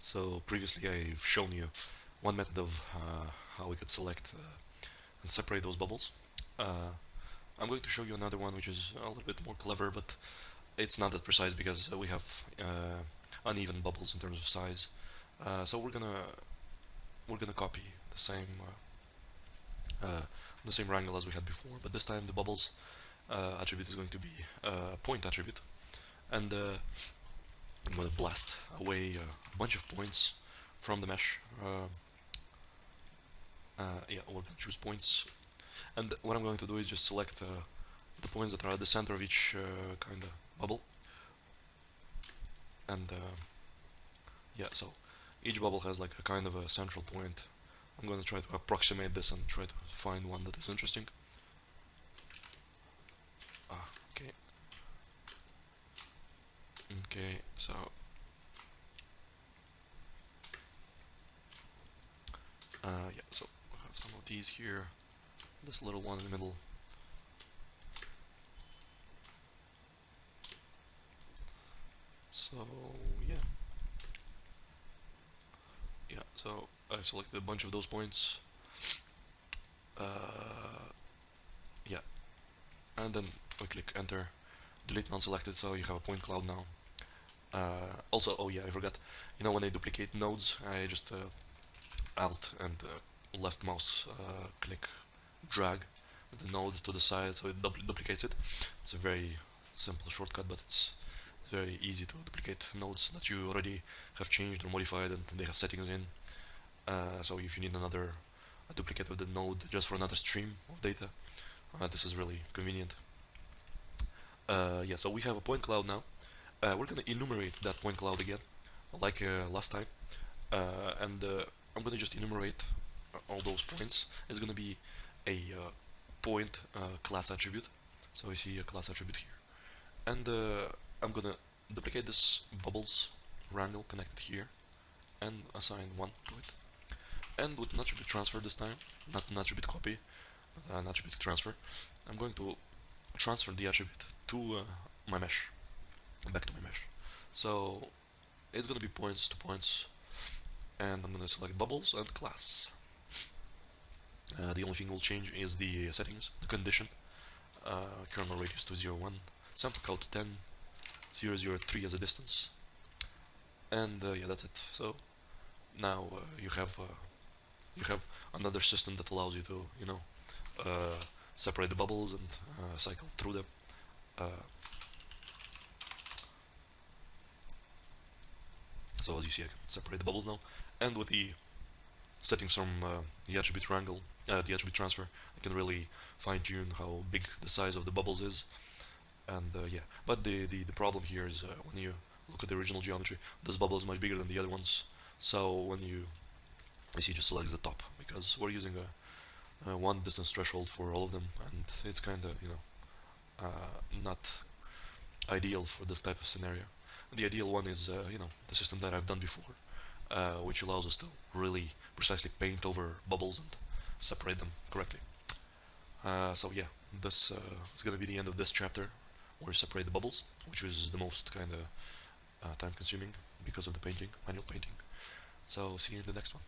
So previously I've shown you one method of how we could select and separate those bubbles. I'm going to show you another one which is a little bit more clever, but it's not that precise because we have uneven bubbles in terms of size. So we're gonna copy the same wrangle as we had before, but this time the bubbles attribute is going to be point attribute, and I'm going to blast away a bunch of points from the mesh. Yeah, we're going to choose points, and what I'm going to do is just select the points that are at the center of each kind of bubble, and yeah, so each bubble has like a kind of a central point. I'm going to try to approximate this and try to find one that is interesting. Okay. Okay, so yeah, so we have some of these here. This little one in the middle. So yeah, so I've selected a bunch of those points. Yeah, and then we click enter, delete non-selected, so you have a point cloud now. Also, oh yeah, I forgot. You know, when I duplicate nodes, I just Alt and left mouse click drag the node to the side, so it duplicates it. It's a very simple shortcut, but it's very easy to duplicate nodes that you already have changed or modified and they have settings in. So if you need another duplicate of the node just for another stream of data, this is really convenient. Yeah, so we have a point cloud now. We're gonna enumerate that point cloud again, like last time, and I'm gonna just enumerate all those points. It's gonna be a point class attribute. So we see a class attribute here, and I'm gonna duplicate this bubbles wrangle connected here, and assign one to it. And with an attribute transfer this time, not an attribute copy, but an attribute transfer, I'm going to transfer the attribute to my mesh, back to my mesh. So it's gonna be points to points, and I'm gonna select bubbles and class. The only thing will change is the settings, the condition. Kernel radius to 0, 1, sample count to 10, 0, 0, 3 as a distance, and yeah, that's it. So now you have another system that allows you to, you know, separate the bubbles and cycle through them. So as you see, I can separate the bubbles now, and with the settings from the attribute wrangle, the attribute transfer, I can really fine-tune how big the size of the bubbles is. And yeah, but the problem here is when you look at the original geometry, this bubble is much bigger than the other ones. So when you see, just selects the top because we're using a one distance threshold for all of them, and it's kind of, you know, not ideal for this type of scenario. The ideal one is you know, the system that I've done before, which allows us to really precisely paint over bubbles and separate them correctly. So yeah, this is going to be the end of this chapter, where we separate the bubbles, which is the most kind of time consuming because of the painting, manual painting. So see you in the next one.